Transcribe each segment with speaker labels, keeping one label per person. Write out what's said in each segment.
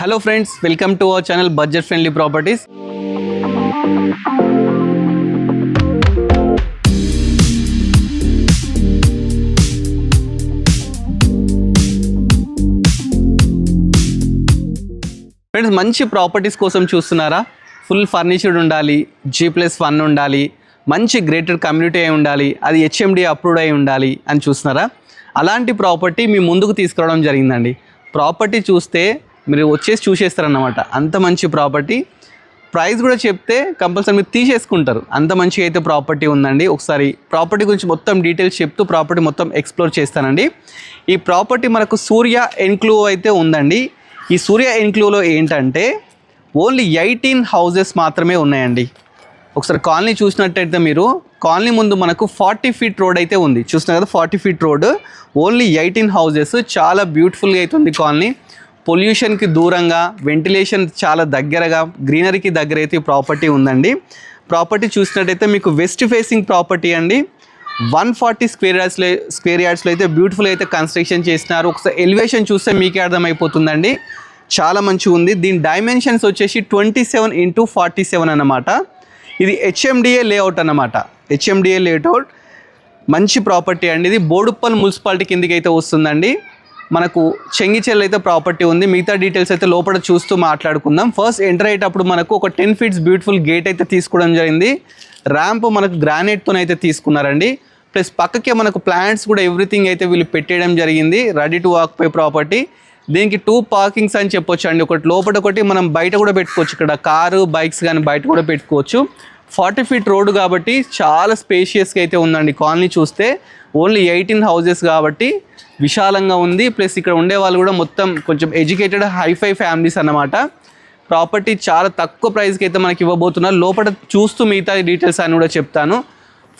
Speaker 1: Hello friends, welcome to our channel budget friendly properties. Friends, మంచి properties కోసం చూస్తున్నారా? Full ఫర్నిచర్డ్ ఉండాలి, G+1 ఉండాలి, మంచి గ్రేటెడ్ కమ్యూనిటీ అయి ఉండాలి, అది HMD అప్రూవ్డ్ అయి ఉండాలి అని చూస్తున్నారా? అలాంటి ప్రాపర్టీ మీ ముందుకు తీసుకురావడం జరిగిందండి. ప్రాపర్టీ చూస్తే మీరు వచ్చేసి చూసేస్తారన్నమాట. అంత మంచి ప్రాపర్టీ, ప్రైస్ కూడా చెప్తే కంపల్సరీ మీరు తీసేసుకుంటారు. అంత మంచిగా అయితే ప్రాపర్టీ ఉందండి. ఒకసారి ప్రాపర్టీ గురించి మొత్తం డీటెయిల్స్ చెప్తూ ప్రాపర్టీ మొత్తం ఎక్స్ప్లోర్ చేస్తానండి. ఈ ప్రాపర్టీ మనకు సూర్య ఎన్క్లూవ్ అయితే ఉందండి. ఈ సూర్య ఎన్క్లూవ్లో ఏంటంటే ఓన్లీ 18 హౌజెస్ మాత్రమే ఉన్నాయండి. ఒకసారి కాలనీ చూసినట్టయితే మీరు కాలనీ ముందు మనకు 40 ఫీట్ రోడ్ అయితే ఉంది. చూస్తున్నారు కదా, 40 ఫీట్ రోడ్, ఓన్లీ 18 హౌజెస్. చాలా బ్యూటిఫుల్గా అయితే ఉంది కాలనీ. పొల్యూషన్కి దూరంగా, వెంటిలేషన్ చాలా దగ్గరగా, గ్రీనరీకి దగ్గర అయితే ఈ ప్రాపర్టీ ఉందండి. ప్రాపర్టీ చూసినట్టయితే మీకు వెస్ట్ ఫేసింగ్ ప్రాపర్టీ అండి. 140 స్క్వేర్ యార్డ్స్లో అయితే బ్యూటిఫుల్ అయితే కన్స్ట్రక్షన్ చేసినారు. ఒకసారి ఎలివేషన్ చూస్తే మీకే అర్థమైపోతుందండి. చాలా మంచిగా ఉంది. దీని డైమెన్షన్స్ వచ్చేసి 27x47 అన్నమాట. ఇది HMDA లేఅవుట్ అన్నమాట. HMDA లేఅవుట్ మంచి ప్రాపర్టీ అండి. ఇది బోడుప్పల్ మున్సిపాలిటీ కిందకి అయితే వస్తుందండి. మనకు చెంగిచెల్ అయితే ప్రాపర్టీ ఉంది. మిగతా డీటెయిల్స్ అయితే లోపల చూస్తూ మాట్లాడుకుందాం. ఫస్ట్ ఎంటర్ అయ్యేటప్పుడు మనకు ఒక 10 ఫీట్స్ బ్యూటిఫుల్ గేట్ అయితే తీసుకోవడం జరిగింది. ర్యాంప్ మనకు గ్రానైట్తో అయితే తీసుకున్నారండి. ప్లస్ పక్కకే మనకు ప్లాంట్స్ కూడా ఎవ్రీథింగ్ అయితే వీళ్ళు పెట్టేయడం జరిగింది. Ready to occupy property. దీనికి 2 పార్కింగ్స్ అని చెప్పొచ్చు అండి. ఒకటి లోపల, ఒకటి మనం బయట కూడా పెట్టుకోవచ్చు. ఇక్కడ కారు, బైక్స్ కానీ బయట కూడా పెట్టుకోవచ్చు. 40 ఫీట్ రోడ్డు కాబట్టి చాలా స్పేషియస్గా అయితే ఉందండి. కాలనీ చూస్తే ఓన్లీ 18 హౌజెస్ కాబట్టి విశాలంగా ఉంది. ప్లస్ ఇక్కడ ఉండే వాళ్ళు కూడా మొత్తం కొంచెం ఎడ్యుకేటెడ్ హైఫై ఫ్యామిలీస్ అన్నమాట. ప్రాపర్టీ చాలా తక్కువ ప్రైస్కి అయితే మనకి ఇవ్వబోతున్నారు. లోపల చూస్తూ మిగతా డీటెయిల్స్ అని కూడా చెప్తాను.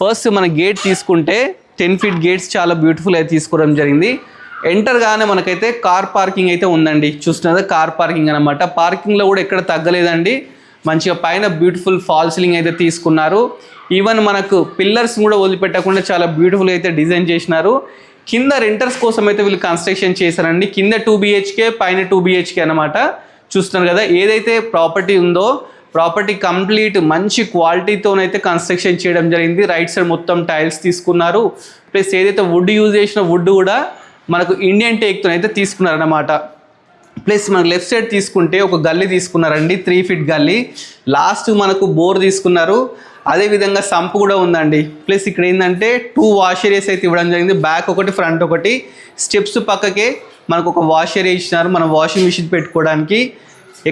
Speaker 1: ఫస్ట్ మన గేట్ తీసుకుంటే 10 ఫీట్ గేట్స్ చాలా బ్యూటిఫుల్ అయితే తీసుకోవడం జరిగింది. ఎంటర్ గానే మనకైతే కార్ పార్కింగ్ అయితే ఉందండి. చూస్తున్నది కార్ పార్కింగ్ అనమాట. పార్కింగ్లో కూడా ఎక్కడ తగ్గలేదండి. మంచిగా పైన బ్యూటిఫుల్ ఫాల్ సీలింగ్ అయితే తీసుకున్నారు. ఈవెన్ మనకు పిల్లర్స్ కూడా వదిలిపెట్టకుండా చాలా బ్యూటిఫుల్ అయితే డిజైన్ చేసినారు. కింద రెంటర్స్ కోసం అయితే వీళ్ళు కన్స్ట్రక్షన్ చేశారండి. కింద 2 BHK, పైన 2 BHK అనమాట. చూస్తున్నారు కదా, ఏదైతే ప్రాపర్టీ ఉందో ప్రాపర్టీ కంప్లీట్ మంచి క్వాలిటీతోనైతే కన్స్ట్రక్షన్ చేయడం జరిగింది. రైట్ సైడ్ మొత్తం టైల్స్ తీసుకున్నారు. ప్లస్ ఏదైతే వుడ్ యూజ్ చేసిన వుడ్ కూడా మనకు ఇండియన్ టేక్తో అయితే తీసుకున్నారన్నమాట. ప్లస్ మనకు లెఫ్ట్ సైడ్ తీసుకుంటే ఒక గల్లీ తీసుకున్నారండి, 3 ఫీట్ గల్లీ. లాస్ట్ మనకు బోర్ తీసుకున్నారు. అదేవిధంగా సంప్ కూడా ఉందండి. ప్లస్ ఇక్కడ ఏంటంటే 2 వాష్ ఏరియాస్ అయితే ఇవ్వడం జరిగింది. బ్యాక్ ఒకటి, ఫ్రంట్ ఒకటి. స్టెప్స్ పక్కకే మనకు ఒక వాష్ ఏరియా ఇచ్చినారు, మనం వాషింగ్ మిషన్ పెట్టుకోవడానికి.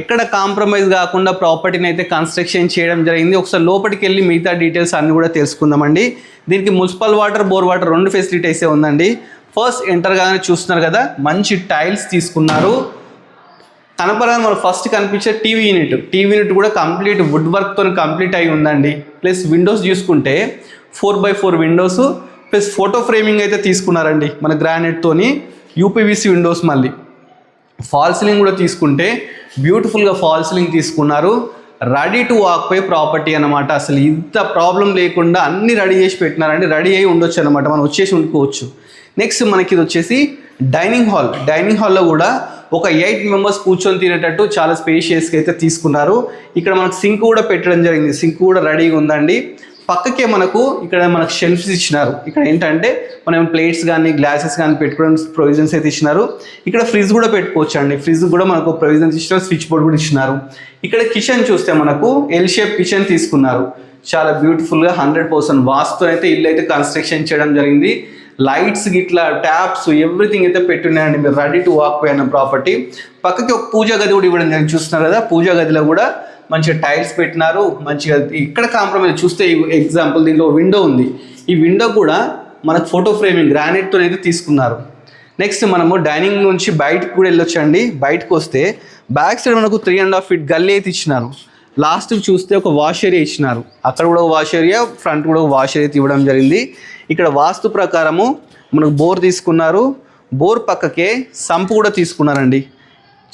Speaker 1: ఎక్కడ కాంప్రమైజ్ కాకుండా ప్రాపర్టీని అయితే కన్స్ట్రక్షన్ చేయడం జరిగింది. ఒకసారి లోపలికి వెళ్ళి మిగతా డీటెయిల్స్ అన్నీ కూడా తెలుసుకుందామండి. దీనికి municipal water, bore water 2 facilities ఉందండి. ఫస్ట్ ఎంటర్ గానే చూస్తున్నారు కదా, మంచి టైల్స్ తీసుకున్నారు. కనపరాని మనం ఫస్ట్ కనిపించే టీవీ యూనిట్ కూడా కంప్లీట్ వుడ్ వర్క్తో కంప్లీట్ అయి ఉందండి. ప్లస్ విండోస్ చూసుకుంటే 4x4 Windows, plus photo framing అయితే తీసుకున్నారండి మన గ్రానైట్తోని. UPVC Windows. మళ్ళీ ఫాల్ సీలింగ్ కూడా తీసుకుంటే బ్యూటిఫుల్గా ఫాల్ సీలింగ్ తీసుకున్నారు. రెడీ టు ఆక్యుపై ప్రాపర్టీ అనమాట. అసలు ఇంత ప్రాబ్లం లేకుండా అన్ని రెడీ చేసి పెట్టినారండి. రెడీ అయి ఉండొచ్చు అనమాట, మనం వచ్చేసి ఉండుకోవచ్చు. నెక్స్ట్ మనకి ఇది వచ్చేసి డైనింగ్ హాల్లో కూడా ఒక 8 మెంబర్స్ కూర్చొని తినేటట్టు చాలా స్పేషియస్గా అయితే తీసుకున్నారు. ఇక్కడ మనకు సింక్ కూడా పెట్టడం జరిగింది. సింక్ కూడా రెడీగా ఉందండి. పక్కకే మనకు ఇక్కడ మనకు షెల్ఫ్స్ ఇచ్చినారు. ఇక్కడ ఏంటంటే మనం ప్లేట్స్ కానీ గ్లాసెస్ కానీ పెట్టుకోవడం ప్రొవిజన్స్ అయితే ఇచ్చినారు. ఇక్కడ ఫ్రిడ్జ్ కూడా పెట్టుకోవచ్చు అండి. ఫ్రిడ్జ్ కూడా మనకు ప్రొవిజన్స్ ఇచ్చినారు. స్విచ్ బోర్డ్ కూడా ఇచ్చినారు. ఇక్కడ కిచెన్ చూస్తే మనకు ఎల్ షేప్ కిచెన్ తీసుకున్నారు. చాలా బ్యూటిఫుల్గా 100% వాస్తుతో అయితే ఇల్లు అయితే కన్స్ట్రక్షన్ చేయడం జరిగింది. లైట్స్ గిట్లా, ట్యాప్స్, ఎవ్రీథింగ్ అయితే పెట్టున్నాయండి. మీరు రెడీ టు వాక్ అయిన ప్రాపర్టీ. పక్కకి ఒక పూజా గది కూడా ఇవ్వడం జరిగింది. చూస్తున్నారు కదా, పూజా గదిలో కూడా మంచిగా టైల్స్ పెట్టినారు. మంచిగా ఇక్కడ కాంప్రమైజ్ చూస్తే ఎగ్జాంపుల్ దీంట్లో విండో ఉంది. ఈ విండో కూడా మనకు ఫోటో ఫ్రేమింగ్ గ్రానైట్తో అయితే తీసుకున్నారు. నెక్స్ట్ మనము డైనింగ్ నుంచి బయటకు కూడా వెళ్ళొచ్చండి. బయటకు వస్తే బ్యాక్ సైడ్ మనకు 3.5 ఫీట్ గల్లీ అయితే ఇచ్చినారు. లాస్ట్కి చూస్తే ఒక వాష్ ఏరియా ఇచ్చినారు. అక్కడ కూడా ఒక వాష్ ఏరియా, ఫ్రంట్ కూడా ఒక వాష్ ఏరియా ఇవ్వడం జరిగింది. ఇక్కడ వాస్తు ప్రకారము మనకు బోర్ తీసుకున్నారు. బోర్ పక్కకే సంప్ కూడా తీసుకున్నారండి.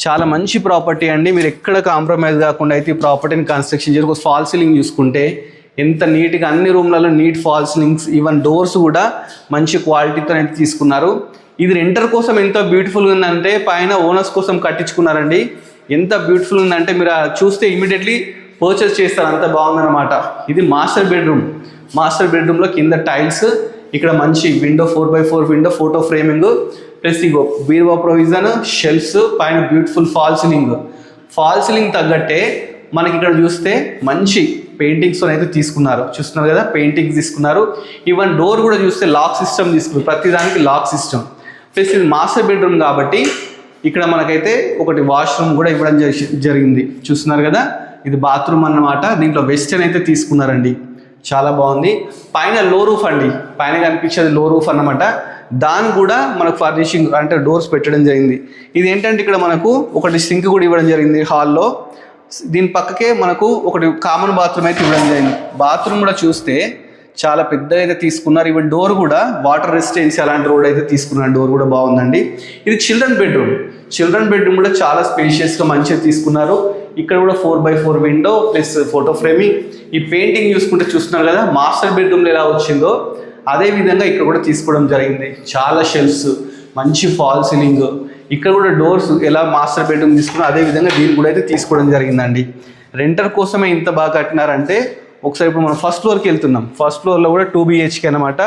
Speaker 1: చాలా మంచి ప్రాపర్టీ అండి. మీరు ఎక్కడ కాంప్రమైజ్ కాకుండా అయితే ఈ ప్రాపర్టీని కన్స్ట్రక్షన్ చేసి, ఒక ఫాల్ సీలింగ్ చూసుకుంటే ఎంత నీట్గా అన్ని రూమ్లలో neat fall ceilings, even doors కూడా మంచి క్వాలిటీతో అయితే తీసుకున్నారు. ఇది రెంటర్ కోసం ఎంతో బ్యూటిఫుల్గా ఉందంటే పైన ఓనర్స్ కోసం కట్టించుకున్నారండి. ఎంత బ్యూటిఫుల్ ఉందంటే మీరు చూస్తే ఇమీడియట్లీ పర్చేస్ చేస్తారు, అంత బాగుందన్నమాట. ఇది మాస్టర్ బెడ్రూమ్. మాస్టర్ బెడ్రూమ్లో కింద టైల్స్, ఇక్కడ మంచి window 4x4 window, photo framing, plus ఇగో బీరువా ప్రొవిజన్, షెల్ఫ్స్, పైన beautiful fall ceiling. Fall ceiling తగ్గట్టే మనకి ఇక్కడ చూస్తే మంచి పెయింటింగ్స్ అయితే తీసుకున్నారు, చూస్తున్నారు కదా, పెయింటింగ్స్ తీసుకున్నారు. ఈవెన్ డోర్ కూడా చూస్తే లాక్ సిస్టమ్ తీసుకున్నారు, ప్రతిదానికి లాక్ సిస్టమ్. ప్లస్ ఇది మాస్టర్ బెడ్రూమ్ కాబట్టి ఇక్కడ మనకైతే ఒకటి వాష్రూమ్ కూడా ఇవ్వడం జరిగింది, చూస్తున్నారు కదా. ఇది బాత్రూమ్ అన్నమాట. దీంట్లో వెస్టర్న్ అయితే తీసుకున్నారండి, చాలా బాగుంది. పైన లో రూఫ్ అండి, పైన కనిపించేది లో రూఫ్ అన్నమాట. దాని కూడా మనకు ఫర్నిషింగ్ అంటే డోర్స్ పెట్టడం జరిగింది. ఇది ఏంటంటే ఇక్కడ మనకు ఒకటి సింక్ కూడా ఇవ్వడం జరిగింది హాల్లో. దీని పక్కకే మనకు ఒకటి కామన్ బాత్రూమ్ అయితే ఇవ్వడం జరిగింది. బాత్రూమ్ కూడా చూస్తే చాలా పెద్దగా అయితే తీసుకున్నారు. ఈవెన్ డోర్ కూడా వాటర్ రెసిస్టెన్సీ అలాంటి రోడ్ అయితే తీసుకున్నారు, డోర్ కూడా బాగుందండి. ఇది చిల్డ్రన్ బెడ్రూమ్. చిల్డ్రన్ బెడ్రూమ్ కూడా చాలా స్పేషియస్గా మంచిగా తీసుకున్నారు. ఇక్కడ కూడా 4x4 window plus photo framing. ఈ పెయింటింగ్ చూసుకుంటే చూస్తున్నారు కదా, మాస్టర్ బెడ్రూమ్లో ఎలా వచ్చిందో అదే విధంగా ఇక్కడ కూడా తీసుకోవడం జరిగింది. చాలా షెల్ఫ్స్, మంచి ఫాల్ సీలింగ్. ఇక్కడ కూడా డోర్స్ ఎలా మాస్టర్ బెడ్రూమ్ తీసుకున్నా అదే విధంగా దీన్ని కూడా అయితే తీసుకోవడం జరిగిందండి. రెంటర్ కోసమే ఇంత బాగా కట్టినారంటే ఒకసారి ఇప్పుడు మనం ఫస్ట్ ఫ్లోర్కి వెళ్తున్నాం. ఫస్ట్ ఫ్లోర్లో కూడా 2 BHK అనమాట.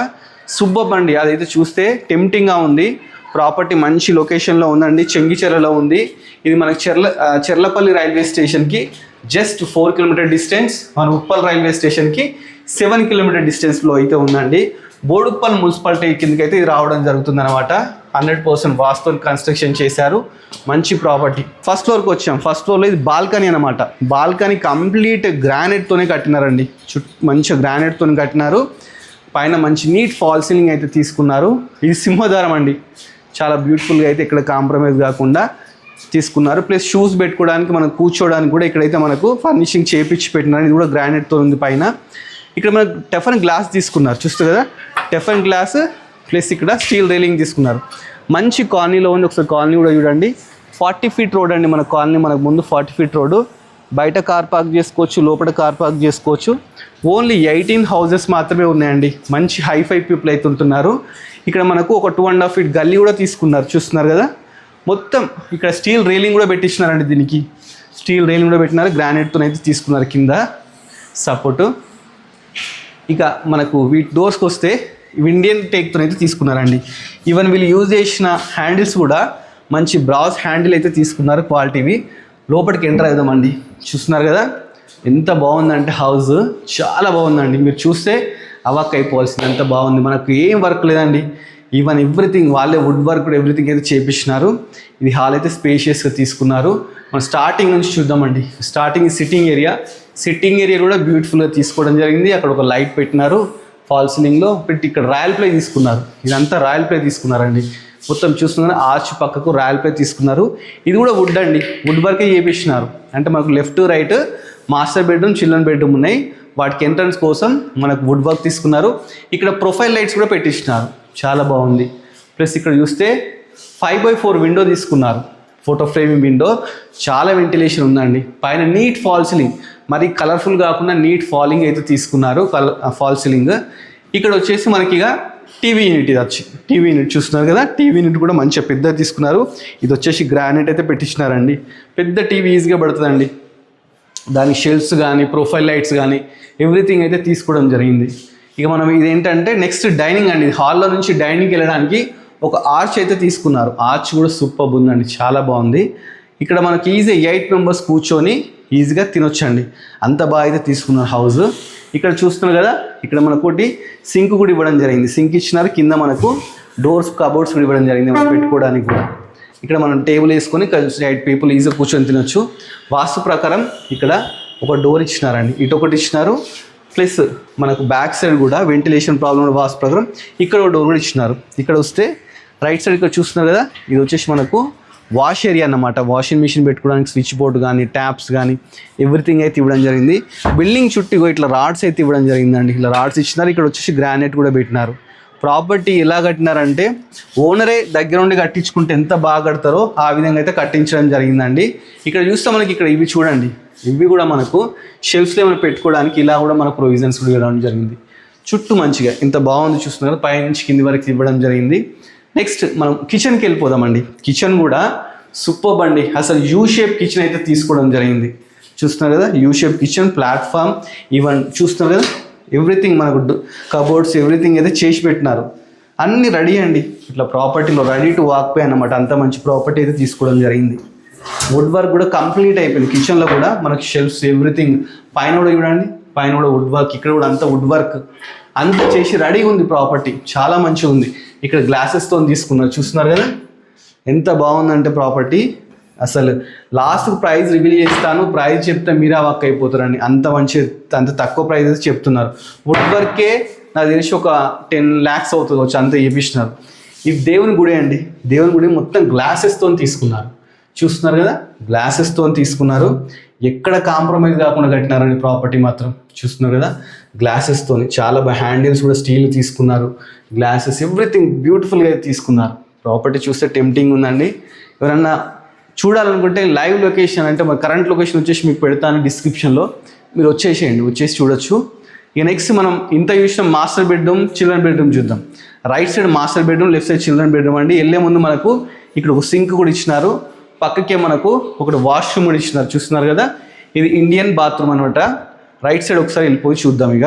Speaker 1: సూపర్ అండి, అదైతే చూస్తే టెంప్టింగ్గా ఉంది. ప్రాపర్టీ మంచి లొకేషన్లో ఉందండి, చెంగిచెర్లలో ఉంది. ఇది మనకి చెర్లపల్లి రైల్వే స్టేషన్కి జస్ట్ 4 కిలోమీటర్ డిస్టెన్స్, మన ఉప్పల్ రైల్వే స్టేషన్కి 7 కిలోమీటర్ డిస్టెన్స్లో అయితే ఉందండి. బోడుప్పల్ మున్సిపాలిటీ కిందకి అయితే ఇది రావడం జరుగుతుంది అనమాట. 100% వాస్తు కన్స్ట్రక్షన్ చేశారు, మంచి ప్రాపర్టీ. ఫస్ట్ ఫ్లోర్కి వచ్చాం. ఫస్ట్ ఫ్లోర్లో ఇది బాల్కనీ అనమాట. బాల్కనీ కంప్లీట్ గ్రానైట్తోనే కట్టినారండి, మంచిగా గ్రానైట్తో కట్టినారు. పైన మంచి నీట్ ఫాల్ సీలింగ్ అయితే తీసుకున్నారు. ఇది సింహద్వారం అండి, చాలా బ్యూటిఫుల్గా అయితే ఇక్కడ కాంప్రమైజ్ కాకుండా తీసుకున్నారు. ప్లస్ షూస్ పెట్టుకోవడానికి, మనం కూర్చోవడానికి కూడా ఇక్కడైతే మనకు ఫర్నిషింగ్ చేపించి పెట్టినారు. ఇది కూడా గ్రానైట్తో ఉంది. పైన ఇక్కడ మనకు టెఫన్ గ్లాస్ తీసుకున్నారు, చూస్తారు కదా, టెఫన్ గ్లాస్. ప్లస్ ఇక్కడ స్టీల్ రైలింగ్ తీసుకున్నారు. మంచి కాలనీలో ఉంది, ఒకసారి కాలనీ కూడా చూడండి. 40 feet రోడ్ అండి మన కాలనీ. మనకు ముందు 40 feet రోడ్డు, బయట కార్ పార్క్ చేసుకోవచ్చు, లోపల కార్ పార్క్ చేసుకోవచ్చు. ఓన్లీ 18 houses మాత్రమే ఉన్నాయండి. మంచి హైఫై పీపుల్ అయితే ఉంటున్నారు. ఇక్కడ మనకు ఒక 2.5 feet గల్లీ కూడా తీసుకున్నారు, చూస్తున్నారు కదా. మొత్తం ఇక్కడ స్టీల్ రైలింగ్ కూడా పెట్టించినారండి, దీనికి స్టీల్ రైలింగ్ కూడా పెట్టినారు. గ్రానైట్తో అయితే తీసుకున్నారు కింద సపోర్టు. ఇక మనకు వీటి డోర్స్కి వస్తే ఇండియన్ టేక్తో అయితే తీసుకున్నారండి. ఈవెన్ వీళ్ళు యూజ్ చేసిన హ్యాండిల్స్ కూడా మంచి బ్రాస్ హ్యాండిల్ అయితే తీసుకున్నారు, క్వాలిటీవి. లోపలికి ఎంటర్ అవుదామండి, చూస్తున్నారు కదా ఎంత బాగుందంటే హౌస్, చాలా బాగుందండి. మీరు చూస్తే అవాక్ అయిపోవాల్సింది, ఎంత బాగుంది. మనకు ఏం వర్క్ లేదండి, ఈవెన్ ఎవ్రీథింగ్ వాళ్ళే వుడ్ వర్క్ కూడా ఎవ్రీథింగ్ అయితే చేపించినారు. ఇది హాల్ అయితే స్పేషియస్గా తీసుకున్నారు. మనం స్టార్టింగ్ నుంచి చూద్దామండి. Starting sitting area. Sitting area కూడా బ్యూటిఫుల్గా తీసుకోవడం జరిగింది. అక్కడ ఒక లైట్ పెట్టినారు ఫాల్ సీలింగ్లో పెట్టి. ఇక్కడ రాయల్ ప్లే తీసుకున్నారు, ఇదంతా రాయల్ ప్లే తీసుకున్నారండి. మొత్తం చూస్తున్నారు, ఆర్చ్ పక్కకు రాయల్ ప్లే తీసుకున్నారు. ఇది కూడా వుడ్ అండి, వుడ్ వర్కే చేపించినారు. అంటే మనకు left right master bedroom, children bedroom ఉన్నాయి. వాటికి ఎంట్రన్స్ కోసం మనకు వుడ్ వర్క్ తీసుకున్నారు. ఇక్కడ ప్రొఫైల్ లైట్స్ కూడా పెట్టించినారు, చాలా బాగుంది. ప్లస్ ఇక్కడ చూస్తే 5x4 విండో తీసుకున్నారు, ఫోటో ఫ్రేమింగ్ విండో. చాలా వెంటిలేషన్ ఉందండి. పైన నీట్ ఫాల్ సీలింగ్, మరి కలర్ఫుల్ కాకుండా నీట్ ఫాలింగ్ అయితే తీసుకున్నారు, ఫాల్ సీలింగ్. ఇక్కడ వచ్చేసి మనకి ఇక టీవీ యూనిట్, ఇది వచ్చి టీవీ యూనిట్ చూస్తున్నారు కదా. టీవీ యూనిట్ కూడా మంచిగా పెద్దగా తీసుకున్నారు. ఇది వచ్చేసి గ్రానైట్ అయితే పెట్టించినారండి. పెద్ద టీవీ ఈజీగా పడుతుందండి. దానికి షెల్ఫ్స్ కానీ, ప్రొఫైల్ లైట్స్ కానీ ఎవ్రీథింగ్ అయితే తీసుకోవడం జరిగింది. ఇక మనం ఇదేంటంటే నెక్స్ట్ డైనింగ్ అండి. హాల్లో నుంచి డైనింగ్కి వెళ్ళడానికి ఒక ఆర్చ్ అయితే తీసుకున్నారు. ఆర్చ్ కూడా సూపర్ ఉందండి, చాలా బాగుంది. ఇక్కడ మనకి ఈజీ 8 members కూర్చొని ఈజీగా తినొచ్చండి, అంత బాగా అయితే తీసుకున్నారు హౌస్. ఇక్కడ చూస్తున్నారు కదా, ఇక్కడ మనకు ఒకటి సింక్ కూడా ఇవ్వడం జరిగింది. సింక్ ఇచ్చినారు, కింద మనకు డోర్స్, కబోర్డ్స్ కూడా ఇవ్వడం జరిగింది మనం పెట్టుకోవడానికి కూడా. ఇక్కడ మనం టేబుల్ వేసుకొని 8 people ఈజీగా కూర్చొని తినొచ్చు. వాస్తు ప్రకారం ఇక్కడ ఒక డోర్ ఇచ్చినారండి, ఇటు ఒకటి ఇచ్చినారు. ప్లస్ మనకు బ్యాక్ సైడ్ కూడా వెంటిలేషన్ ప్రాబ్లం వాస్తు ప్రకారం ఇక్కడ ఒక డోర్ కూడా ఇచ్చినారు. ఇక్కడ వస్తే రైట్ సైడ్ ఇక్కడ చూస్తున్నారు కదా, ఇది వచ్చేసి మనకు వాష్ ఏరియా అన్నమాట. వాషింగ్ మిషన్ పెట్టుకోవడానికి స్విచ్ బోర్డు కానీ, ట్యాప్స్ కానీ ఎవ్రీథింగ్ అయితే ఇవ్వడం జరిగింది. బిల్డింగ్ చుట్టూ ఇట్లా రాడ్స్ అయితే ఇవ్వడం జరిగిందండి. ఇట్లా రాడ్స్ ఇచ్చినారు. ఇక్కడ వచ్చేసి గ్రానైట్ కూడా పెట్టినారు. ప్రాపర్టీ ఎలా కట్టినారంటే ఓనరే దగ్గర ఉండి కట్టించుకుంటే ఎంత బాగా కడతారో ఆ విధంగా అయితే కట్టించడం జరిగిందండి. ఇక్కడ చూస్తే మనకి ఇక్కడ ఇవి చూడండి, ఇవి కూడా మనకు షెల్ఫ్స్లో ఏమైనా పెట్టుకోవడానికి ఇలా కూడా మనకు ప్రొవిజన్స్ కూడా ఇవ్వడం జరిగింది. చుట్టూ మంచిగా ఇంత బాగుంది, చూస్తున్నారు కదా, పై నుంచి కింది వరకు ఇవ్వడం జరిగింది. నెక్స్ట్ మనం కిచెన్కి వెళ్ళిపోదామండి. కిచెన్ కూడా సూపర్ అండి. అసలు యూ షేప్ కిచెన్ అయితే తీసుకోవడం జరిగింది. చూస్తున్నారు కదా, U shape kitchen, platform, even చూస్తున్నారు కదా ఎవ్రీథింగ్ మనకు కబోర్డ్స్ ఎవ్రీథింగ్ అయితే చేసి పెట్టినారు. అన్నీ రెడీ అండి. ఇట్లా ప్రాపర్టీలో రెడీ టు వాక్ అన్నమాట. అంత మంచి ప్రాపర్టీ అయితే తీసుకోవడం జరిగింది. వుడ్ వర్క్ కూడా కంప్లీట్ అయిపోయింది. కిచెన్లో కూడా మనకు షెల్ఫ్స్ ఎవ్రీథింగ్, పైన కూడా చూడండి, పైన కూడా వుడ్ వర్క్, ఇక్కడ కూడా అంతా వుడ్ వర్క్ అంతా చేసి రెడీ ఉంది. ప్రాపర్టీ చాలా మంచిగా ఉంది. ఇక్కడ గ్లాసెస్తో తీసుకున్నారు, చూస్తున్నారు కదా ఎంత బాగుందంటే ప్రాపర్టీ. అసలు లాస్ట్ ప్రైస్ రివీల్ చేస్తాను, ప్రైస్ చెప్తే మీరే వాక్ అయిపోతారండి. అంత మంచి, అంత తక్కువ ప్రైజెస్ చెప్తున్నారు. వుడ్ వర్కే నాకు తెలిసి ఒక 10 lakhs అవుతుంది వచ్చి అంత చేపించినారు. ఇది దేవుని గుడి అండి. దేవుని గుడి మొత్తం గ్లాసెస్తో తీసుకున్నారు. చూస్తున్నారు కదా, గ్లాసెస్తో తీసుకున్నారు. ఎక్కడ కాంప్రమైజ్ కాకుండా కట్టినారండి ప్రాపర్టీ మాత్రం. చూస్తున్నారు కదా, గ్లాసెస్తో చాలా హ్యాండిల్స్ కూడా స్టీల్ తీసుకున్నారు. గ్లాసెస్ ఎవ్రీథింగ్ బ్యూటిఫుల్గా తీసుకున్నారు. ప్రాపర్టీ చూస్తే టెంప్టింగ్ ఉందండి. ఎవరన్నా చూడాలనుకుంటే లైవ్ లొకేషన్ అంటే మన కరెంట్ లొకేషన్ వచ్చేసి మీకు పెడతాను డిస్క్రిప్షన్లో, మీరు వచ్చేసేయండి, వచ్చేసి చూడొచ్చు. ఇక నెక్స్ట్ మనం ఇంత చూసిన మాస్టర్ బెడ్రూమ్, చిల్డ్రన్ బెడ్రూమ్ చూద్దాం. Right side master bedroom, left side children bedroom అండి. వెళ్ళే ముందు మనకు ఇక్కడ ఒక సింక్ కూడా ఇచ్చినారు. పక్కకే మనకు ఒకటి వాష్రూమ్ కూడా ఇచ్చినారు. చూస్తున్నారు కదా, ఇది ఇండియన్ బాత్రూమ్ అనమాట. రైట్ సైడ్ ఒకసారి వెళ్ళిపోయి చూద్దాం. ఇక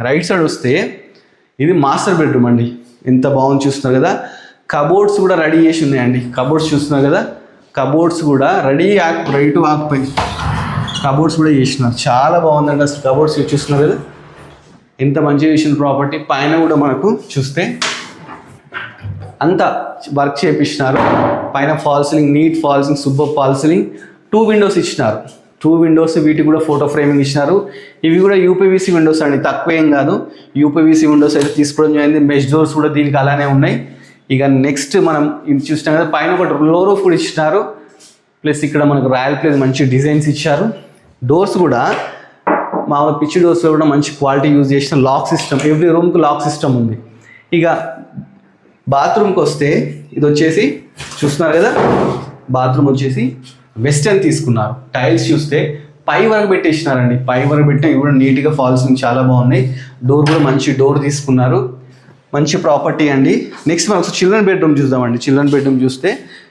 Speaker 1: రైట్ సైడ్ వస్తే ఇది మాస్టర్ బెడ్రూమ్ అండి. ఎంత బాగుంది చూస్తున్నారు కదా. కబోర్డ్స్ కూడా రెడీ చేసి ఉన్నాయండి. కబోర్డ్స్ చూస్తున్నారు కదా, కబోర్డ్స్ కూడా రెడీ టు ఆక్యుపై కబోర్డ్స్ కూడా చేసినారు. చాలా బాగుందండి అసలు కబోర్డ్స్ చూస్తున్నారు కదా, ఎంత మంచిగా చేసిన ప్రాపర్టీ. పైన కూడా మనకు చూస్తే అంతా వర్క్ చేయించినారు. పైన fall ceiling, neat fall ceiling, super fall ceiling. 2 windows ఇచ్చినారు. 2 windows, వీటికి కూడా ఫోటో ఫ్రేమింగ్ ఇచ్చినారు. ఇవి కూడా యూపీవీసీ విండోస్ అండి, తక్కువ ఏం కాదు. యూపీవీసీ విండోస్ అయితే తీసుకోవడం జరిగింది. మెష్ డోర్స్ కూడా దీనికి అలానే ఉన్నాయి. ఇక నెక్స్ట్ మనం ఇది చూసినాం కదా, పైన ఒకటి లో రూఫ్ కూడా ఇచ్చినారు. ప్లస్ ఇక్కడ మనకు రాయల్ ప్లేస్ మంచి డిజైన్స్ ఇచ్చారు. డోర్స్ కూడా మామూలు పిచ్చి డోర్స్లో కూడా మంచి క్వాలిటీ యూజ్ చేసిన లాక్ సిస్టమ్, ఎవ్రీ రూమ్కి లాక్ సిస్టమ్ ఉంది. ఇక బాత్రూమ్కి వస్తే ఇది వచ్చేసి చూస్తున్నారు కదా, బాత్రూమ్ వచ్చేసి వెస్టర్న్ తీసుకున్నారు. టైల్స్ చూస్తే పై వరకు పెట్టేసినారండి. పై వరకు పెట్టిన ఇవి కూడా నీట్గా ఫాల్సింగ్ చాలా బాగున్నాయి. డోర్ కూడా మంచి డోర్ తీసుకున్నారు. మంచి ప్రాపర్టీ అండి. నెక్స్ట్ మనం చిల్డ్రన్ బెడ్రూమ్ చూద్దామండి. చిల్డ్రన్ బెడ్రూమ్ చూస్తే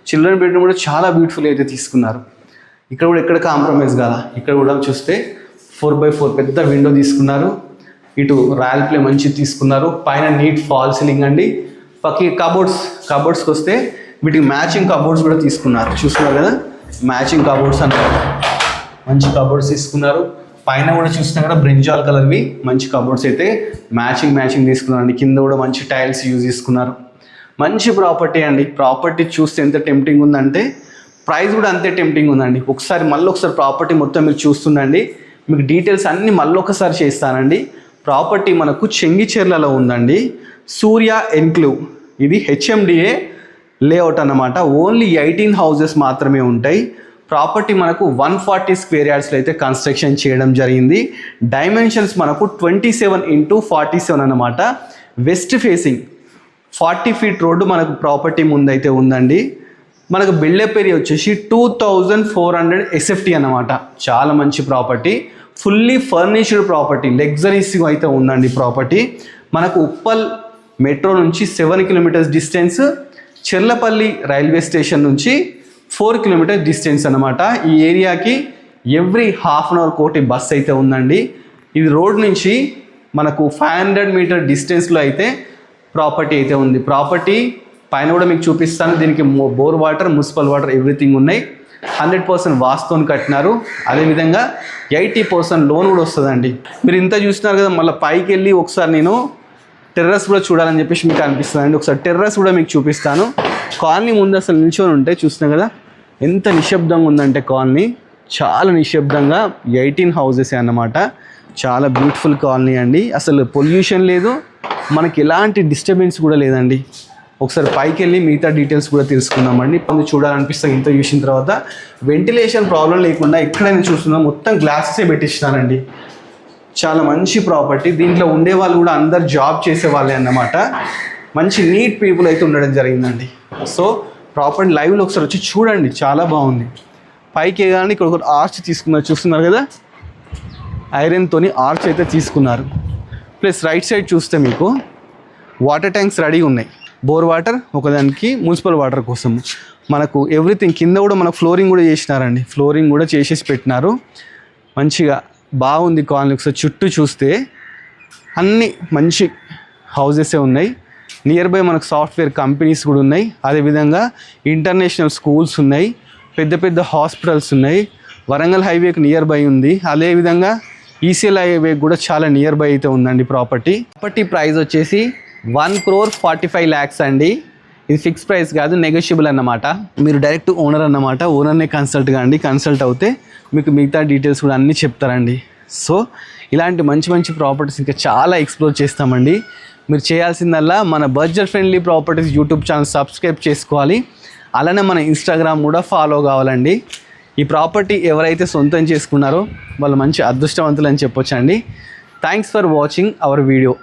Speaker 1: చిల్డ్రన్ బెడ్రూమ్ కూడా చాలా బ్యూటిఫుల్ అయితే తీసుకున్నారు. ఇక్కడ కూడా ఎక్కడ కాంప్రమైజ్ కాదా. ఇక్కడ కూడా చూస్తే 4x4 పెద్ద విండో తీసుకున్నారు. ఇటు రాయల్ ప్లే మంచి తీసుకున్నారు. పైన నీట్ ఫాల్ సీలింగ్ అండి. పక్కకి కబోర్డ్స్కి వస్తే వీటికి మ్యాచింగ్ కబోర్డ్స్ కూడా తీసుకున్నారు. చూస్తున్నారు కదా, మ్యాచింగ్ కబోర్డ్స్ అన్నారు. మంచి కబోర్డ్స్ తీసుకున్నారు. పైన కూడా చూస్తున్నా కూడా బ్రింజాల్ కలర్వి మంచి కబోర్డ్స్ అయితే మ్యాచింగ్ తీసుకున్నారండి. కింద కూడా మంచి టైల్స్ యూజ్ చేసుకున్నారు. మంచి ప్రాపర్టీ అండి. ప్రాపర్టీ చూస్తే ఎంత టెంప్టింగ్ ఉందంటే ప్రైస్ కూడా అంతే టెంప్టింగ్ ఉందండి. మళ్ళీ ఒకసారి ప్రాపర్టీ మొత్తం మీరు చూస్తుండండి. మీకు డీటెయిల్స్ అన్నీ మళ్ళీ ఒకసారి చేస్తానండి. ప్రాపర్టీ మనకు చెంగిచెర్లలో ఉందండి. సూర్య ఎన్క్లేవ్, ఇది హెచ్ఎండిఏ లేఅవుట్ అన్నమాట. ఓన్లీ 18 houses మాత్రమే ఉంటాయి. ప్రాపర్టీ మనకు 140 square yardsలో అయితే కన్స్ట్రక్షన్ చేయడం జరిగింది. డైమెన్షన్స్ మనకు 27x47 అన్నమాట. వెస్ట్ ఫేసింగ్ 40 feet రోడ్డు మనకు ప్రాపర్టీ ముందైతే ఉందండి. మనకు బిల్డప్ ఏరియా వచ్చేసి 2400 SFT అన్నమాట. చాలా మంచి ప్రాపర్టీ, ఫుల్లీ ఫర్నిష్డ్ ప్రాపర్టీ, లగ్జరీస్గా అయితే ఉందండి ప్రాపర్టీ. మనకు ఉప్పల్ మెట్రో నుంచి 7 kilometers distance, Cherlapally railway station నుంచి 4 kilometers డిస్టెన్స్ అన్నమాట. ఈ ఏరియాకి every ½ an hour Koti bus అయితే ఉందండి. ఇది రోడ్ నుంచి మనకు 500 meter డిస్టెన్స్లో అయితే ప్రాపర్టీ అయితే ఉంది. ప్రాపర్టీ పైన కూడా మీకు చూపిస్తాను. దీనికి bore water, municipal water everything ఉన్నాయి. 100% వాస్తుని కట్టినారు. అదేవిధంగా 80% లోన్ కూడా వస్తుందండి. మీరు ఇంత చూస్తున్నారు కదా, మళ్ళీ పైకి వెళ్ళి ఒకసారి నేను టెర్రస్ కూడా చూడాలని చెప్పేసి మీకు అనిపిస్తుందండి. ఒకసారి టెర్రస్ కూడా మీకు చూపిస్తాను. కాలనీ ముందు అసలు నిల్చొని ఉంటే చూస్తున్నా కదా ఎంత నిశ్శబ్దంగా ఉందంటే కాలనీ, చాలా నిశ్శబ్దంగా. 18 houses అన్నమాట. చాలా బ్యూటిఫుల్ కాలనీ అండి. అసలు పొల్యూషన్ లేదు, మనకి ఎలాంటి డిస్టర్బెన్స్ కూడా లేదండి. ఒకసారి పైకి వెళ్ళి మిగతా డీటెయిల్స్ కూడా తెలుసుకుందామండి. చూడాలనిపిస్తుంది ఇంత చూసిన తర్వాత. వెంటిలేషన్ ప్రాబ్లం లేకుండా ఎక్కడైనా చూస్తున్నా మొత్తం గ్లాసెసే పెట్టించినారండి. చాలా మంచి ప్రాపర్టీ. దీంట్లో ఉండే వాళ్ళు కూడా అందరు జాబ్ చేసే వాళ్ళే అన్నమాట. మంచి నీట్ పీపుల్ అయితే ఉండడం జరిగిందండి. సో ప్రాపర్టీ లైవ్లో ఒకసారి వచ్చి చూడండి, చాలా బాగుంది. పైకి కానీ ఇక్కడ ఒక ఆర్చ్ తీసుకున్నారు, చూస్తున్నారు కదా, ఐరన్తోని ఆర్చ్ అయితే తీసుకున్నారు. ప్లస్ రైట్ సైడ్ చూస్తే మీకు వాటర్ ట్యాంక్స్ రెడీ ఉన్నాయి. బోర్ వాటర్, ఒకదానికి మున్సిపల్ వాటర్ కోసం. మనకు ఎవ్రీథింగ్ కింద కూడా మనకు ఫ్లోరింగ్ కూడా చేసినారండి, ఫ్లోరింగ్ కూడా చేసేసి పెట్టినారు. మంచిగా బాగుంది కాలనీ. ఒకసారి చుట్టూ చూస్తే అన్ని మంచి హౌజెసే ఉన్నాయి. నియర్ బై మనకు సాఫ్ట్వేర్ కంపెనీస్ కూడా ఉన్నాయి. అదేవిధంగా ఇంటర్నేషనల్ స్కూల్స్ ఉన్నాయి, పెద్ద పెద్ద హాస్పిటల్స్ ఉన్నాయి. వరంగల్ హైవేకి నియర్ బై ఉంది. అదేవిధంగా ఈసీఎల్ హైవే కూడా చాలా నియర్ బై అయితే ఉందండి. ప్రాపర్టీ ప్రైస్ వచ్చేసి 1,45,00,000 అండి. ఇది ఫిక్స్ ప్రైస్ కాదు, నెగోషియబుల్ అన్నమాట. మీరు డైరెక్ట్ ఓనర్ అన్నమాట. ఓనర్నే కన్సల్ట్ కాండి. కన్సల్ట్ అవుతే మీకు మిగతా డీటెయిల్స్ కూడా అన్నీ చెప్తారండి. సో ఇలాంటి మంచి మంచి ప్రాపర్టీస్ ఇంకా చాలా ఎక్స్ప్లోర్ చేస్తామండి. మీరు చేయాల్సిందల్లా మన budget friendly properties YouTube channel subscribe చేసుకోవాలి. అలానే మన ఇన్స్టాగ్రామ్ కూడా ఫాలో కావాలండి. ఈ ప్రాపర్టీ ఎవరైతే సొంతం చేసుకున్నారో వాళ్ళు మంచి అదృష్టవంతులు అని చెప్పొచ్చండి. Thanks for watching our video.